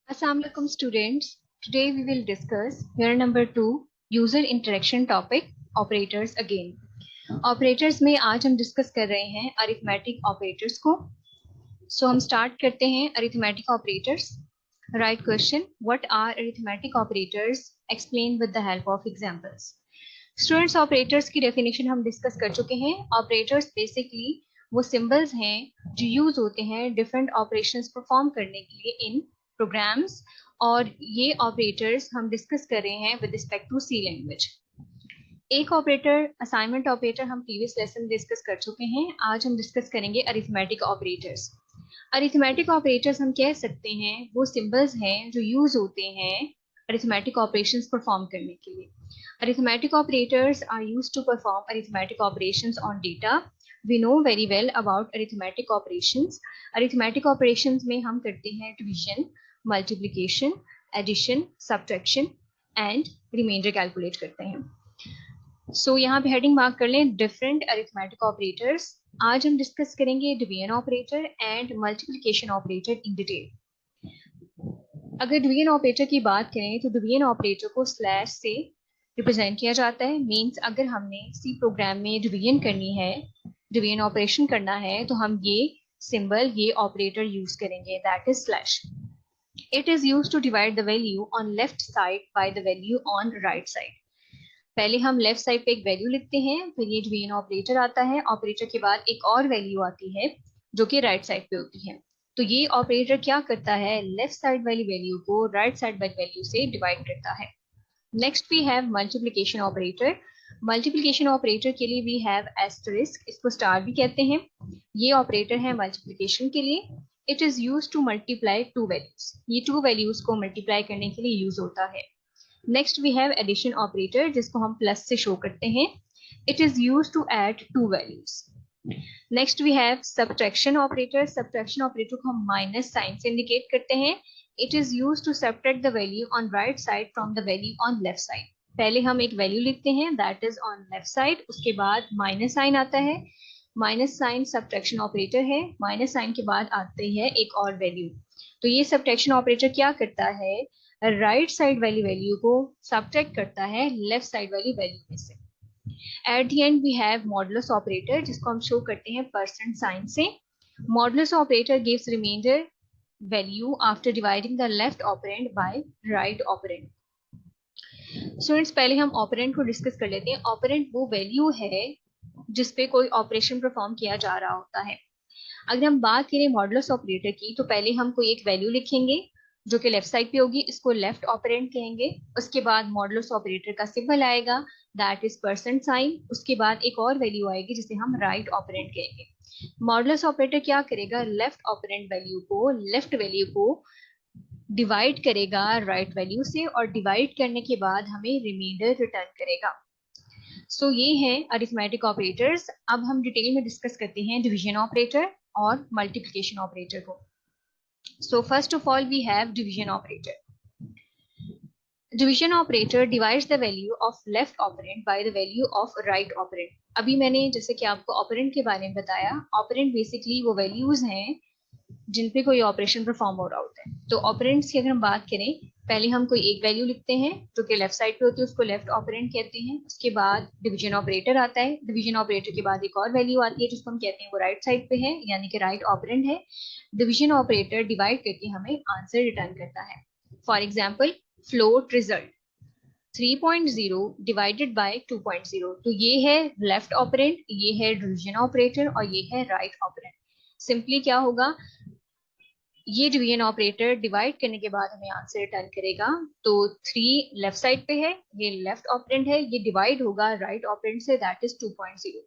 Assalamu alaikum students. Today we will discuss year number 2 user interaction topic operators again. Operators में आज हम discuss कर रहे हैं अरिथमेटिक ऑपरेटर्स को. So हम स्टार्ट करते हैं arithmetic operators. Right question. What are arithmetic operators? Explain with the help of examples. Students, operators की डेफिनेशन हम डिस्कस कर चुके हैं. ऑपरेटर्स बेसिकली वो सिंबल्स हैं जो यूज होते हैं डिफरेंट ऑपरेशंस परफॉर्म करने के लिए इन प्रोग्राम्स, और ये ऑपरेटर्स हम डिस्कस कर रहे हैं with respect to C language. एक ऑपरेटर असाइनमेंट ऑपरेटर हम प्रीवियस लेसन डिस्कस कर चुके हैं. आज हम डिस्कस करेंगे अरिथमेटिक ऑपरेटर्स. अरिथमेटिक ऑपरेटर्स हम कह सकते हैं वो सिंबल्स हैं जो यूज होते हैं अरिथमेटिक ऑपरेशंस परफॉर्म करने के लिए. Arithmetic operators are used to perform arithmetic operations on data. We know very well about arithmetic operations. Arithmetic operations में हम करते हैं division, multiplication, addition, subtraction and remainder calculate करते हैं. So यहाँ पे heading mark कर लें different arithmetic operators. आज हम डिस्कस करेंगे division operator and multiplication operator in detail. अगर डिवीजन ऑपरेटर की बात करें तो डिवीजन ऑपरेटर को स्लैश से रिप्रेजेंट किया जाता है. मींस अगर हमने सी प्रोग्राम में डिवीजन करनी है, डिवीजन ऑपरेशन करना है, तो हम ये सिंबल, ये ऑपरेटर यूज करेंगे, that is slash. It is used to divide the value on left side by the value on right side. पहले हम लेफ्ट साइड पे एक वैल्यू लिखते हैं, फिर ये डिवीजन ऑपरेटर आता है. ऑपरेटर के बाद एक और वैल्यू आती है जो कि राइट साइड पे होती है. तो ये ऑपरेटर क्या करता है, लेफ्ट साइड वाली वैल्यू को राइट साइड वाली वैल्यू से डिवाइड करता है. Next we have multiplication operator. Multiplication operator के लिए वी हैव एस्टरिस्क, इसको स्टार भी कहते हैं. ये ऑपरेटर है मल्टीप्लिकेशन के लिए. It is used to multiply two values. ये टू वैल्यूज को मल्टीप्लाई करने के लिए यूज होता है. Next we have addition operator, जिसको हम प्लस से शो करते हैं. It is used to add two values. Next we have subtraction operator. Subtraction operator को हम माइनस साइन से इंडिकेट करते हैं. It is used to subtract the value on right side from the value on left side. पहले हम एक value लिखते हैं, that is on left side, उसके बाद माइनस साइन आता है. माइनस साइन सब्ट्रैक्शन ऑपरेटर है. माइनस साइन के बाद आते हैं एक और वैल्यू. तो ये सब्ट्रैक्शन ऑपरेटर क्या करता है, राइट साइड वाली वैल्यू को सब्ट्रैक्ट करता है लेफ्ट साइड वाली वैल्यू में से. At the end we have modulus operator, जिसको हम शो करते हैं परसेंट साइन से. Modulus operator gives remainder value after dividing the left operand by right operand. Students, पहले हम ऑपरेंड को डिस्कस कर लेते हैं. ऑपरेंड वो वैल्यू है जिस पे कोई ऑपरेशन परफॉर्म किया जा रहा होता है. अगर हम बात करें मॉडुलस ऑपरेटर की, तो पहले हम कोई एक वैल्यू लिखेंगे जो कि लेफ्ट साइड पे होगी, इसको लेफ्ट ऑपरेंड कहेंगे. उसके बाद मॉडुलस ऑपरेटर का सिंबल आएगा, दैट इज परसेंट साइन. उसके बाद एक और वैल्यू आएगी जिसे हम राइट ऑपरेंड कहेंगे. मॉडुलस ऑपरेटर क्या करेगा, लेफ्ट ऑपरेंड वैल्यू को, लेफ्ट वैल्यू को डिवाइड करेगा राइट वैल्यू से, और डिवाइड करने के बाद हमें रिमाइंडर रिटर्न करेगा. सो ये हैं अरिथमेटिक ऑपरेटर्स. अब हम डिटेल में डिस्कस करते हैं डिवीजन ऑपरेटर और मल्टीप्लिकेशन ऑपरेटर को. So first of all we have division operator. Division operator divides the value of left operand by the value of right operand. अभी मैंने जैसे कि आपको ऑपरेंड के बारे में बताया, ऑपरेंड बेसिकली वो वैल्यूज हैं जिन पे कोई ऑपरेशन परफॉर्म हो रहा होता है. तो ऑपरेंड्स की अगर हम बात करें, पहले हम कोई एक वैल्यू लिखते हैं जो कि लेफ्ट साइड पे होती है, उसको लेफ्ट ऑपरेंड कहते हैं. उसके बाद डिवीजन ऑपरेटर आता है. डिवीजन ऑपरेटर के बाद एक और वैल्यू आती है जिसको हम कहते हैं वो राइट साइड पे है, यानी कि राइट ऑपरेंड है. डिवीजन ऑपरेटर डिवाइड करके हमें आंसर रिटर्न करता है. For example, float result 3.0 divided by 2.0. तो ये है लेफ्ट ऑपरेंड, ये है डिवीजन ऑपरेटर और ये है राइट ऑपरेंड. सिंपली क्या होगा, ये डिवीजन ऑपरेटर डिवाइड करने के बाद हमें आंसर रिटर्न करेगा. तो 3 लेफ्ट साइड पे है, ये लेफ्ट ऑपरेंड है, ये डिवाइड होगा राइट ऑपरेंड से, दैट इज 2.0.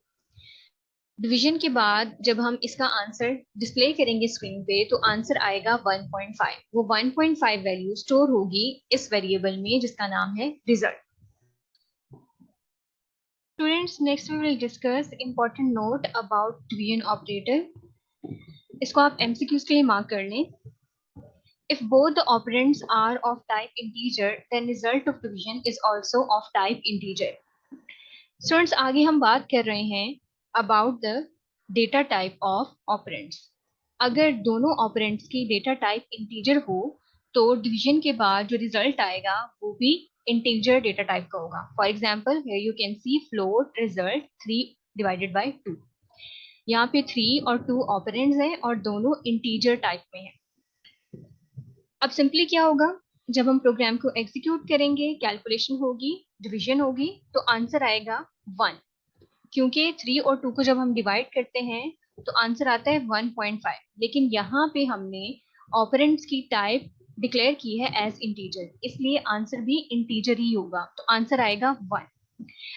डिवीजन के बाद जब हम इसका आंसर डिस्प्ले करेंगे स्क्रीन पे, तो आंसर आएगा 1.5. वो 1.5 वैल्यू स्टोर होगी इस वेरिएबल में जिसका नाम है result. Students, next we will discuss important note about division operator. इसको आप एमसीक्यूज के लिए मार्क कर लें. If both the operands are of type integer, then result of division is also of type integer. Students, आगे हम बात कर रहे हैं about the data type of operands. अगर दोनों ऑपरेंड्स की डेटा टाइप इंटीजर हो तो डिवीजन के बाद जो रिजल्ट आएगा वो भी इंटीजर डेटा टाइप का होगा। For example here you can C float result 3/2। यहाँ पे 3 और 2 ऑपरेंड्स हैं और दोनों इंटीजर टाइप में हैं। अब सिंपली क्या होगा, जब हम प्रोग्राम को एग्जीक्यूट करेंगे, कैलकुलेशन होगी, डिवीजन होगी, तो आंसर आएगा 1। क्योंकि 3 और 2 को जब हम डिवाइड करते हैं तो आंसर आता है 1.5, लेकिन यहाँ पे हमने ऑपरेंड्स की टाइप डिक्लेयर की है एज इंटीजर, इसलिए आंसर भी इंटीजर ही होगा, तो आंसर आएगा 1।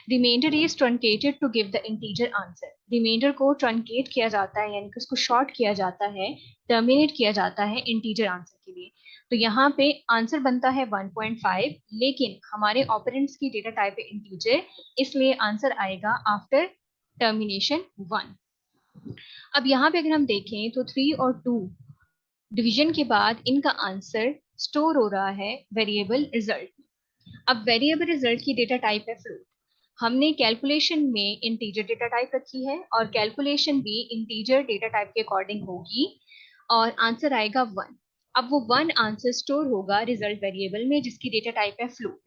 Remainder is truncated to give the integer answer. Remainder को ट्रंकेट किया जाता है, यानी कि उसको शॉर्ट किया जाता है, टर्मिनेट किया जाता है इंटीजर आंसर के लिए। तो यहाँ पे आंसर बनता है 1.5, लेकिन हमारे ऑपरेंड्स की डेटा टाइप है इंटीजर, इसलिए आंसर आएगा आफ्टर टर्मिनेशन 1। अब यहाँ पे अगर हम देखें तो 3 और 2 डिवीजन के बाद इनका आंसर स्टोर हो रहा है वेरिएबल रिजल्ट। अब वेरिएबल रिजल्ट की डेटा टाइप है फ्लोट। हमने कैलकुलेशन में इंटीजर डेटा टाइप रखी है और कैलकुलेशन भी इंटीजर डेटा टाइप के अकॉर्डिंग होगी और आंसर आएगा 1। अब वो 1 आंसर स्टोर होगा रिजल्ट वेरिएबल में जिसकी डेटा टाइप है फ्लोट।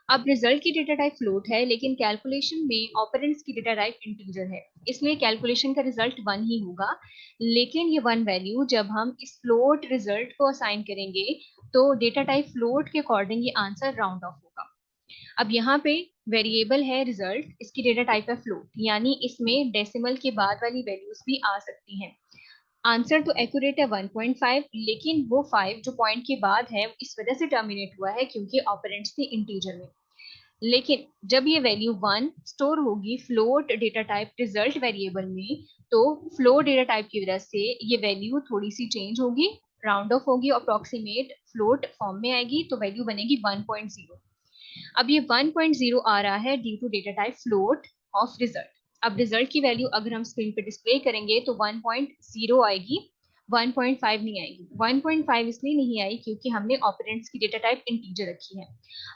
अब रिजल्ट की डेटा टाइप फ्लोट है, लेकिन कैलकुलेशन में ऑपरेंड्स की डेटा टाइप इंटीजर है, इसलिए कैलकुलेशन का रिजल्ट 1 ही होगा। लेकिन ये 1 वैल्यू जब हम इस फ्लोट रिजल्ट को असाइन करेंगे तो डेटा टाइप फ्लोट के अकॉर्डिंग ये आंसर राउंड ऑफ होगा। अब यहाँ पे वेरिएबल है रिजल्ट, इसकी डेटा टाइप है फ्लोट, यानी इसमें डेसिमल के बाद वाली वैल्यूज भी आ सकती हैं। आंसर तो एक्यूरेट है 1.5, लेकिन वो 5 जो पॉइंट के बाद है इस वजह से टर्मिनेट हुआ है क्योंकि ऑपरेंड्स थे इंटीजर में। लेकिन जब ये वैल्यू 1 स्टोर होगी float data type result variable में, तो फ्लोट डेटा टाइप की वजह से ये वैल्यू थोड़ी सी चेंज होगी, राउंड ऑफ होगी, अप्रोक्सीमेट फ्लोट फॉर्म में आएगी, तो वैल्यू बनेगी 1.0। अब ये 1.0 आ रहा है due to data type float of result. अब रिजल्ट की वैल्यू अगर हम स्क्रीन पे डिस्प्ले करेंगे तो 1.0 आएगी, 1.5 नहीं आएगी। 1.5 इसलिए नहीं आई क्योंकि हमने ऑपरेंड्स की डेटा टाइप इंटीजर रखी है।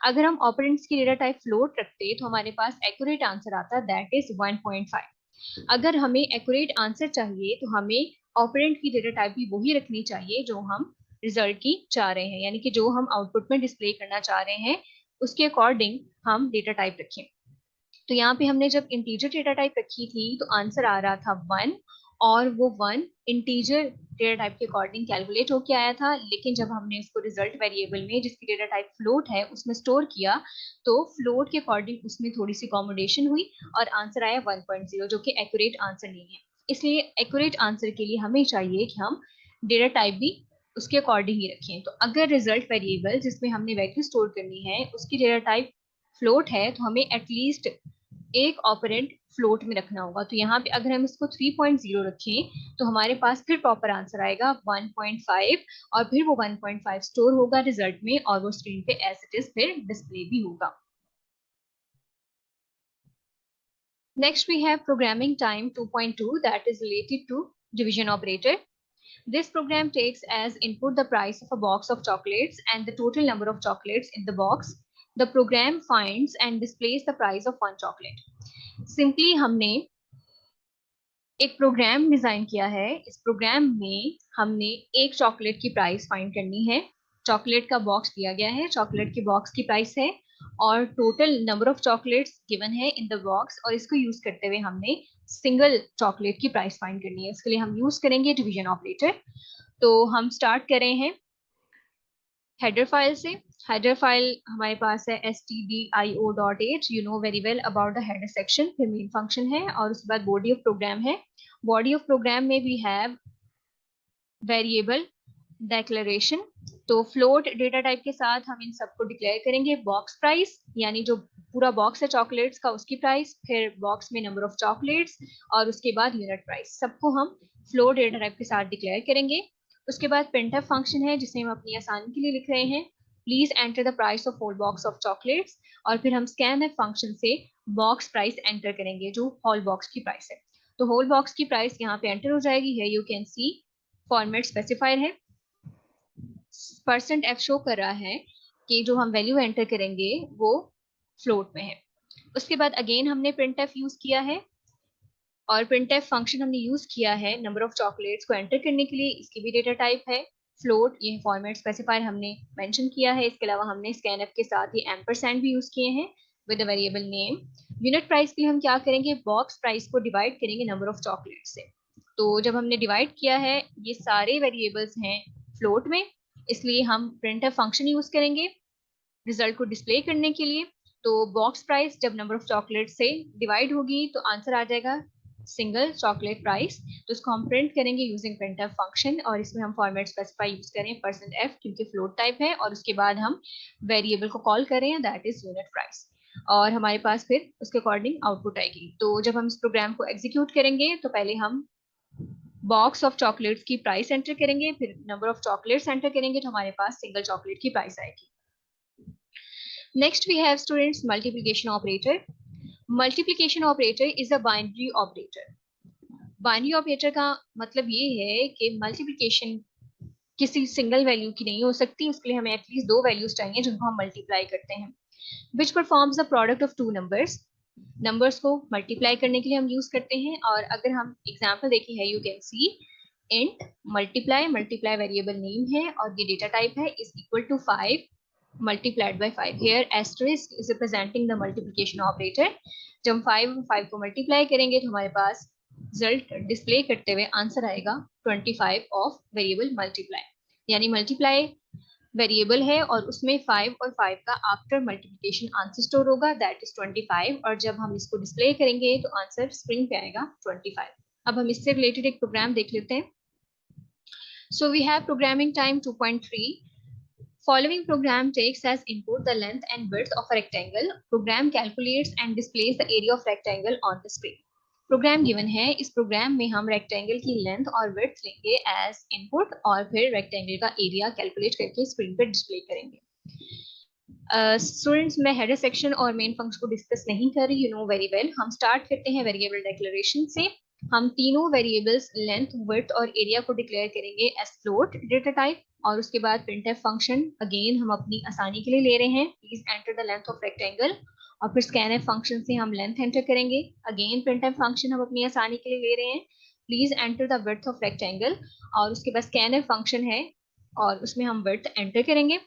अगर हम ऑपरेंड्स की डेटा टाइप फ्लोट रखते तो हमारे पास एक्यूरेट आंसर आता, दैट इज 1.5। अगर हमें एक्यूरेट आंसर चाहिए तो हमें ऑपरेंड की डेटा टाइप भी वही रखनी चाहिए जो हम रिजल्ट की चाह रहे हैं, यानी कि जो हम आउटपुट में डिस्प्ले करना चाह रहे हैं उसके अकॉर्डिंग हम डेटा टाइप रखें। तो यहाँ पे हमने जब इंटीजर डेटा टाइप रखी थी तो आंसर आ रहा था 1, और वो 1 इंटीजर डेटा टाइप के अकॉर्डिंग कैलकुलेट होके आया था। लेकिन जब हमने इसको रिजल्ट वेरिएबल में जिसकी डेटा टाइप फ्लोट है उसमें स्टोर किया तो फ्लोट के अकॉर्डिंग उसमें थोड़ी सी कॉमोडेशन हुई और आंसर आया 1.0, जो कि एक्यूरेट आंसर नहीं है। इसलिए एक्यूरेट आंसर के लिए हमें चाहिए कि हम डेटा टाइप भी उसके अकॉर्डिंग ही रखें। तो अगर रिजल्ट वेरिएबल जिसमें हमने वैल्यू स्टोर करनी है उसकी डेटा टाइप फ्लोट है तो हमें एटलीस्ट एक ऑपरेंड फ्लोट में रखना होगा। तो यहाँ पे अगर हम इसको 3.0 रखें तो हमारे पास फिर प्रॉपर आंसर आएगा 1.5, और फिर वो 1.5 स्टोर होगा रिजल्ट में और वो स्क्रीन पे एज इट इज फिर डिस्प्ले भी होगा। Next we have programming time 2.2 that is related to division operator. This program takes as input the price of a box of chocolates and the total number of chocolates in the box. The program finds and displays the price of one chocolate. Simply हमने एक programme design किया है। इस programme में हमने एक chocolate की price find करनी है। चॉकलेट का बॉक्स दिया गया है, चॉकलेट के बॉक्स की प्राइस है और total number of chocolates given है इन द बॉक्स, और इसको यूज करते हुए हमने सिंगल चॉकलेट की प्राइस फाइंड करनी है। इसके लिए हम यूज करेंगे डिवीजन ऑपरेटर। तो हम स्टार्ट कर रहे हैं हेडर फाइल से। हेडर फाइल हमारे पास है stdio.h, you know very well about the header section. फिर मेन फंक्शन है और उसके बाद बॉडी ऑफ प्रोग्राम है। बॉडी ऑफ प्रोग्राम में वी हैव वेरिएबल डेक्लेरेशन। तो फ्लोट डेटा टाइप के साथ हम इन सबको डिक्लेयर करेंगे। बॉक्स प्राइस यानी जो पूरा बॉक्स है चॉकलेट्स का उसकी प्राइस, फिर बॉक्स में नंबर ऑफ चॉकलेट्स और उसके बाद यूनिट प्राइस, सबको हम फ्लोट डेटा टाइप के साथ डिक्लेयर करेंगे। उसके बाद प्रिंटफ फंक्शन है जिसे हम अपनी आसानी के लिए लिख रहे हैं, please enter the price of whole box of chocolates, और फिर हम स्कैनफ फंक्शन से बॉक्स प्राइस एंटर करेंगे जो होल बॉक्स की प्राइस है। तो होल बॉक्स की प्राइस यहाँ पे एंटर हो जाएगी है, you can C format specifier है। %f शो कर रहा है कि जो हम वैल्यू एंटर करेंगे वो फ्लोट में है। उसके बाद अगेन हमने printf यूज किया है और printf फंक्शन हमने यूज किया है नंबर ऑफ चॉकलेट्स को एंटर करने के लिए। इसकी भी डेटा टाइप है फ्लोट, ये फॉर्मेट स्पेसिफायर हमने मेंशन किया है। इसके अलावा हमने स्कैनफ के साथ ही एम्परसैंड भी यूज किए हैं with a variable name. Unit price के लिए हम क्या करेंगे, बॉक्स प्राइस को डिवाइड करेंगे नंबर ऑफ चॉकलेट से। तो जब हमने डिवाइड किया है, ये सारे वेरिएबल्स हैं फ्लोट में, इसलिए हम printf फंक्शन यूज करेंगे रिजल्ट को डिस्प्ले करने के लिए। तो बॉक्स प्राइस जब नंबर ऑफ चॉकलेट से डिवाइड होगी तो आंसर आ जाएगा सिंगल चॉकलेट प्राइस। तो इसको हम प्रिंट करेंगे यूजिंग printf फंक्शन, और इसमें हम फॉर्मेट स्पेसिफाई यूज करें %f क्योंकि फ्लोट टाइप है, और उसके बाद हम वेरिएबल को कॉल करें दैट इज यूनिट प्राइस, और हमारे पास फिर उसके अकॉर्डिंग आउटपुट आएगी। तो जब हम इस प्रोग्राम को एग्जीक्यूट करेंगे तो पहले हम बॉक्स ऑफ चॉकलेट्स की प्राइस एंटर करेंगे, फिर नंबर ऑफ चॉकलेट्स एंटर करेंगे तो हमारे पास सिंगल चॉकलेट की प्राइस आएगी। Next we have students multiplication operator. Multiplication operator is a binary operator. Binary operator का मतलब ये है कि multiplication किसी सिंगल वैल्यू की नहीं हो सकती, उसके लिए हमें एटलीस्ट दो वैल्यूज चाहिए जिनको हम मल्टीप्लाई करते हैं। Which performs the product of two numbers. Numbers को मल्टीप्लाई करने के लिए हम यूज करते हैं। और अगर हम एग्जांपल देखें है, you can see int multiply, multiply variable name है और ये डेटा टाइप है, is equal to 5 multiplied by 5. Here asterisk is representing the multiplication operator. जब हम 5 और 5 को मल्टीप्लाई करेंगे तो हमारे पास रिजल्ट डिस्प्ले करते हुए आंसर आएगा 25 ऑफ वेरिएबल मल्टीप्लाई। यानी मल्टीप्लाई वेरिएबल है और उसमें 5 और 5 का आफ्टर मल्टीप्लिकेशन आंसर स्टोर होगा दैट इज 25, और जब हम इसको डिस्प्ले करेंगे तो आंसर स्क्रीन पे आएगा 25। अब हम इससे रिलेटेड एक प्रोग्राम देख लेते हैं। So we have programming time 2.3. Following program takes as input the length and width of a rectangle. Program calculates and displays the area of rectangle on the screen. Program given है, इस programme में हम rectangle की length और width लेंगे as input और फिर rectangle का एरिया कैलकुलेट करके स्क्रीन पर डिस्प्ले करेंगे। स्टूडेंट्स मैं हेडर सेक्शन और मेन फंक्शन को डिस्कस नहीं कर रही, यू नो वेरी वेल। हम स्टार्ट करते हैं वेरिएबल डिक्लेरेशन से। हम तीनों वेरिएबल्स लेंथ, विड्थ और एरिया को डिक्लेयर करेंगे एज फ्लोट डेटा टाइप, और उसके बाद printf फंक्शन अगेन हम अपनी आसानी के लिए ले रहे हैं, please enter the length of rectangle, और फिर scanf फंक्शन से हम लेंथ एंटर करेंगे, अगेन printf फंक्शन हम अपनी आसानी के लिए ले रहे हैं, please enter the width of rectangle, और उसके बाद scanf फंक्शन है और उसमें हम विड्थ एंटर करेंगे।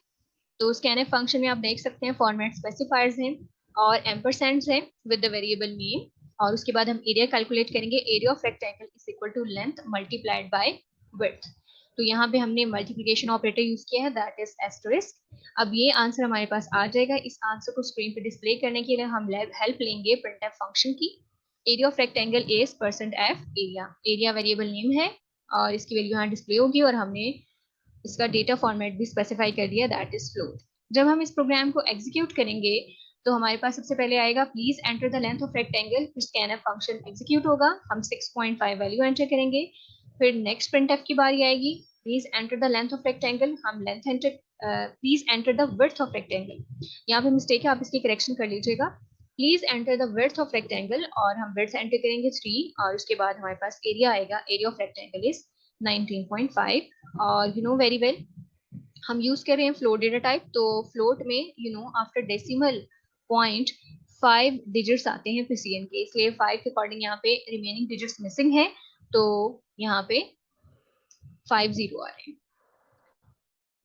तो scanf फंक्शन में आप देख सकते हैं फॉर्मेट स्पेसिफायर्स हैं और एम्परसेंड्स हैं विद द वेरिएबल नेम, और उसके बाद हम एरिया कैलकुलेट करेंगे, area of rectangle is equal to length multiplied by width. तो यहाँ पे हमने मल्टीप्लिकेशन ऑपरेटर यूज किया है दैट इज एस्टरिस्क। अब ये आंसर हमारे पास आ जाएगा। इस आंसर को स्क्रीन पे डिस्प्ले करने के लिए हम हेल्प लेंगे printf फंक्शन की। Area of rectangle is %f area, area variable name है और इसकी वैल्यू यहाँ डिस्प्ले होगी, और हमने इसका डेटा फॉर्मेट भी स्पेसिफाई कर दिया दैट इज फ्लोट। जब हम इस प्रोग्राम को एग्जीक्यूट करेंगे तो हमारे पास सबसे पहले आएगा please enter the length of rectangle, फिर scanf फंक्शन एग्जीक्यूट होगा, हम 6.5 वैल्यू एंटर करेंगे, फिर नेक्स्ट printf की बारी आएगी, please enter the length of rectangle, हम length enter, please enter the width of rectangle, यहाँ पे मिस्टेक है आप इसकी करेक्शन कर लीजिएगा, please enter the width of rectangle, और हम विड्थ एंटर करेंगे 3, और उसके बाद हमारे पास एरिया आएगा, एरिया ऑफ रेक्टेंगल इज 19.5, और यू नो वेरी वेल हम यूज कर रहे हैं फ्लोट डेटा टाइप। तो फ्लोट में you know after decimal point 5 digits आते हैं पीसीएन के, इसलिए 5 के अकॉर्डिंग यहाँ पे रिमेनिंग डिजिट्स मिसिंग है, तो यहाँ पे 50 आ रहे हैं।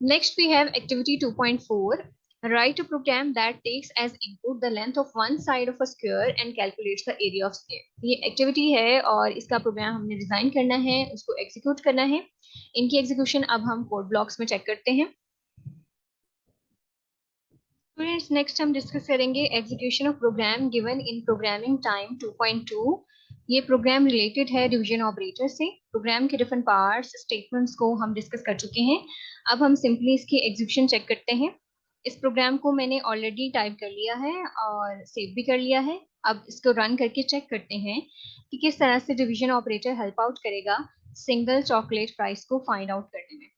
Next we have activity 2.4. Write a program that takes as input the length of one side of a square and calculates the area of square. ये एक्टिविटी है और इसका प्रोग्राम हमने डिजाइन करना है, उसको एग्जीक्यूट करना है। इनकी एग्जीक्यूशन अब हम कोड ब्लॉक्स में चेक करते हैं। स्टूडेंट्स नेक्स्ट हम डिस्कस करेंगे execution of program given in programming time 2.2। ये प्रोग्राम रिलेटेड है डिवीजन ऑपरेटर से। प्रोग्राम के डिफरेंट पार्ट्स, स्टेटमेंट्स को हम डिस्कस कर चुके हैं। अब हम सिंपली इसकी एग्जीक्यूशन चेक करते हैं। इस प्रोग्राम को मैंने ऑलरेडी टाइप कर लिया है और सेव भी कर लिया है। अब इसको रन करके चेक करते हैं कि किस तरह से डिवीजन ऑपरेटर हेल्प आउट करेगा सिंगल चॉकलेट प्राइस को फाइंड आउट करने में।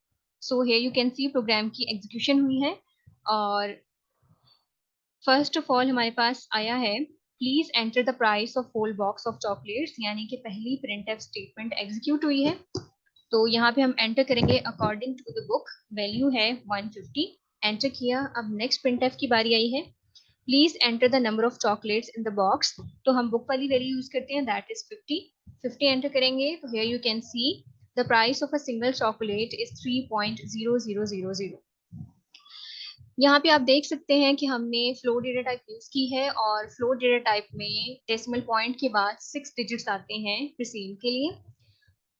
So here you can see program की एग्जीक्यूशन हुई है, और फर्स्ट ऑफ ऑल हमारे पास आया है please enter the price of whole box of chocolates, यानी कि पहली printf स्टेटमेंट एग्जीक्यूट हुई है। तो यहाँ पे हम एंटर करेंगे according to the book, value है 150, एंटर किया। अब नेक्स्ट printf की बारी आई है please enter the number of chocolates in the box, तो हम बुक वाली वैल्यू यूज करते हैं दैट इज 50, 50 एंटर करेंगे तो here you can see the price of a single chocolate is 3.0000। यहाँ पे आप देख सकते हैं कि हमने फ्लोट डेटा टाइप यूज की है और फ्लोट डेटा टाइप में डेसिमल पॉइंट के बाद 6 डिजिट्स आते हैं प्रिसीड के लिए।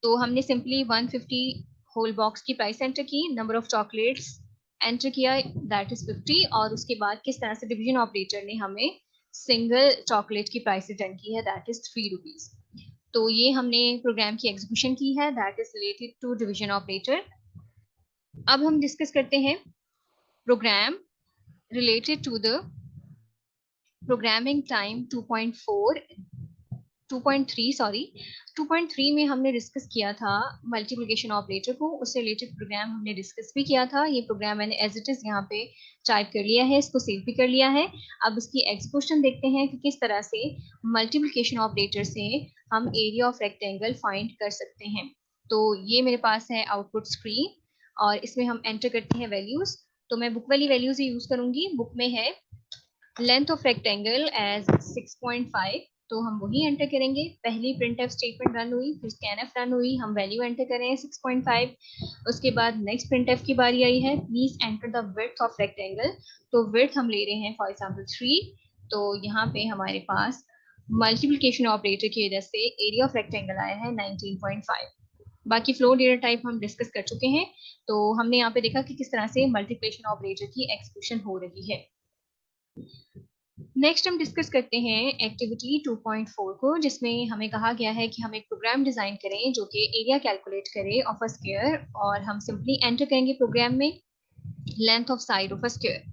तो हमने सिंपली 150 होल बॉक्स की प्राइस एंटर की, नंबर ऑफ चॉकलेट्स एंटर किया दैट इज 50, और उसके बाद किस तरह से डिवीजन ऑपरेटर ने हमें सिंगल चॉकलेट की प्राइस रिटर्न की है दैट इज 3 रुपीज। तो ये हमने प्रोग्राम की एग्जीक्यूशन की है that is related to division operator. अब हम डिस्कस करते हैं program related to the programming time 2.3 में हमने डिस्कस किया था मल्टीप्लिकेशन ऑपरेटर को, उससे रिलेटेड प्रोग्राम हमने डिस्कस भी किया था। ये प्रोग्राम मैंने एज इट इज यहाँ पे टाइप कर लिया है, इसको सेव भी कर लिया है। अब इसकी एग्जीक्यूशन देखते हैं कि किस तरह से मल्टीप्लिकेशन ऑपरेटर से हम एरिया ऑफ रेक्टेंगल फाइंड कर सकते हैं। तो ये मेरे पास है आउटपुट स्क्रीन और इसमें हम एंटर करते हैं वैल्यूज। तो मैं बुक वाली वैल्यूज ही यूज करूंगी। बुक में है लेंथ ऑफ रेक्टेंगल एज 6.5, तो हम वही एंटर करेंगे। पहली प्रिंटफ स्टेटमेंट रन हुई, फिर स्कैनफ रन हुई, हम वैल्यू एंटर करें 6.5। उसके बाद नेक्स्ट प्रिंटफ की बारी आई है, please enter the width of rectangle. तो विड्थ हम ले रहे हैं फॉर एग्जांपल 3। तो यहाँ पे हमारे पास मल्टीप्लिकेशन ऑपरेटर की वजह से एरिया ऑफ रेक्टेंगल आया है 19.5। बाकी फ्लोट डेटा टाइप हम डिस्कस कर चुके हैं। तो हमने यहाँ पे देखा कि किस तरह से मल्टीप्लिकेशन ऑपरेटर की एग्जीक्यूशन हो रही है। नेक्स्ट हम डिस्कस करते हैं एक्टिविटी 2.4 को, जिसमें हमें कहा गया है कि हम एक प्रोग्राम डिजाइन करें जो कि एरिया कैलकुलेट करे ऑफ अ स्क्वायर, और हम सिंपली एंटर करेंगे प्रोग्राम में length of side of a square.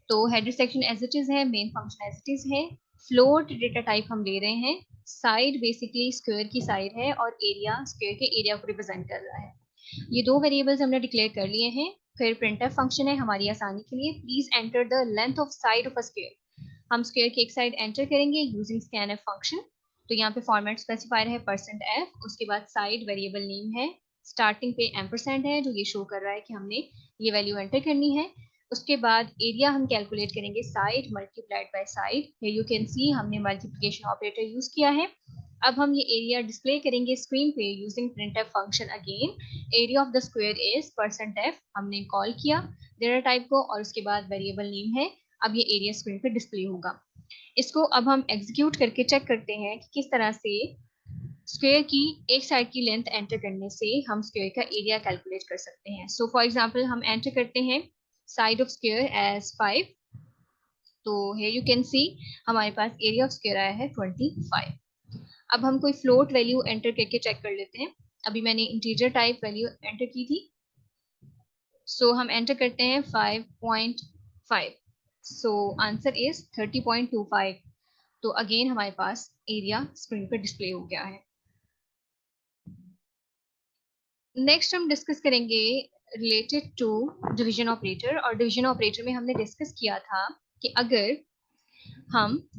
तो header section as it is है, main function as it is है, फ्लोट डेटा टाइप हम ले रहे हैं, साइड बेसिकली स्क्वायर की साइड है और एरिया स्क्वायर के एरिया को रिप्रेजेंट कर रहा है। ये दो वेरिएबल्स हमने डिक्लेयर कर लिए हैं। फिर प्रिंटफ फंक्शन है हमारी आसानी के लिए, please enter the length of side of a square. हम स्क्वायर की एक साइड एंटर करेंगे यूजिंग स्कैनफ फंक्शन। तो यहाँ पे फॉर्मेट स्पेसिफायर है %f, उसके बाद साइड वेरिएबल नेम है, स्टार्टिंग पे एम्परसेंड है जो ये शो कर रहा है कि हमने ये वैल्यू एंटर करनी है। उसके बाद एरिया हम कैलकुलेट करेंगे side multiplied by side. You can सी हमने मल्टीप्लिकेशन ऑपरेटर यूज किया है। अब हम ये एरिया डिस्प्ले करेंगे स्क्रीन पे using printf function again. Area of the square is %f, हमने कॉल किया डेटा टाइप को और उसके बाद वेरिएबल नेम है। अब ये एरिया स्क्रीन पे डिस्प्ले होगा। इसको अब हम एग्जीक्यूट करके चेक करते हैं कि किस तरह से स्क्वायर की एक साइड की लेंथ एंटर करने से हम स्क्वायर का एरिया कैलकुलेट कर सकते हैं। सो फॉर एग्जांपल हम एंटर करते हैं साइड ऑफ स्क्वायर एज 5। तो हियर यू कैन सी हमारे पास एरिया ऑफ स्क्वायर आया है 25। अब हम कोई फ्लोट वैल्यू एंटर करके चेक कर लेते हैं। अभी मैंने इंटीजर टाइप वैल्यू एंटर की थी। सो हम एंटर करते हैं 5.5। So answer is 30.25। तो अगेन हमारे पास एरिया स्क्रीन पर डिस्प्ले हो गया है। नेक्स्ट हम डिस्कस करेंगे रिलेटेड टू डिवीजन ऑपरेटर, और डिवीजन ऑपरेटर में हमने डिस्कस किया था कि अगर हम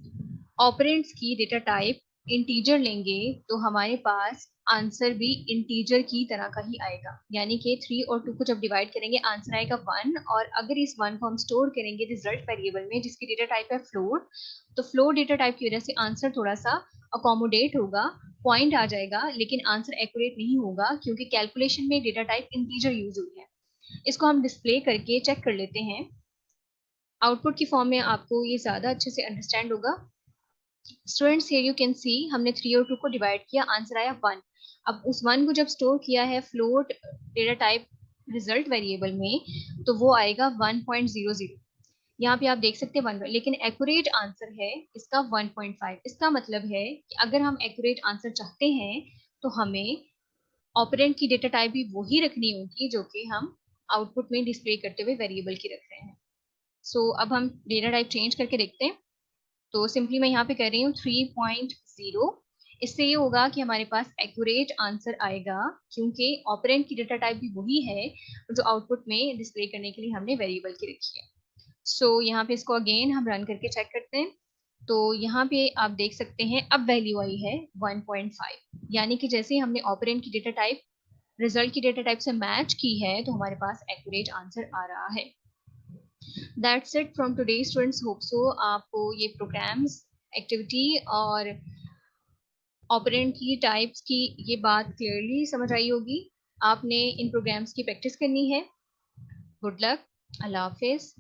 ऑपरेंड्स की डेटा टाइप इंटीजर लेंगे तो हमारे पास आंसर भी इंटीजर की तरह का ही आएगा। यानी कि 3 और 2 को जब डिवाइड करेंगे आंसर आएगा 1, और अगर इस 1 को हम स्टोर करेंगे रिजल्ट वेरिएबल में जिसकी डेटा टाइप है फ्लोट, तो फ्लोट डेटा टाइप की वजह से आंसर थोड़ा सा अकोमोडेट होगा, पॉइंट आ जाएगा, लेकिन आंसर एक्यूरेट नहीं होगा क्योंकि कैलकुलेशन में डेटा टाइप इंटीजर यूज हुई है। इसको हम डिस्प्ले करके चेक कर लेते हैं। आउटपुट की फॉर्म में आपको ये ज्यादा अच्छे से अंडरस्टैंड होगा। स्टूडेंट्स हियर यू कैन सी हमने 3 और 2 को डिवाइड किया, आंसर आया 1। अब उस 1 को जब स्टोर किया है float data type result variable में तो वो आएगा 1.00। यहाँ पे आप देख सकते हैं 1, लेकिन एक्यूरेट आंसर है इसका 1.5। इसका मतलब है कि अगर हम एक्यूरेट आंसर चाहते हैं तो हमें ऑपरेंड की डेटा टाइप भी वही रखनी होगी जो कि हम आउटपुट में डिस्प्ले करते हुए वेरिएबल की रख रहे हैं। सो अब हम डेटा टाइप चेंज करके देखते हैं। तो सिंपली मैं यहाँ पे कर रही हूँ 3.0। इससे ये होगा कि हमारे पास एक्यूरेट आंसर आएगा क्योंकि ऑपरेंड की डेटा टाइप भी वही है जो आउटपुट में डिस्प्ले करने के लिए हमने वेरिएबल की रखी है। सो यहाँ पे इसको अगेन हम रन करके चेक करते हैं। तो यहाँ पे आप देख सकते हैं अब वैल्यू आई है 1.5, यानी कि जैसे हमने ऑपरेंड की डेटा टाइप रिजल्ट की डेटा टाइप से मैच की है तो हमारे पास एक्यूरेट आंसर आ रहा है। That's it from today students. Hope so आपको ये प्रोग्राम्स, एक्टिविटी और ऑपरेंड की टाइप्स की ये बात क्लियरली समझ आई होगी। आपने इन प्रोग्राम्स की प्रैक्टिस करनी है। Good luck. अल्लाह हाफिज।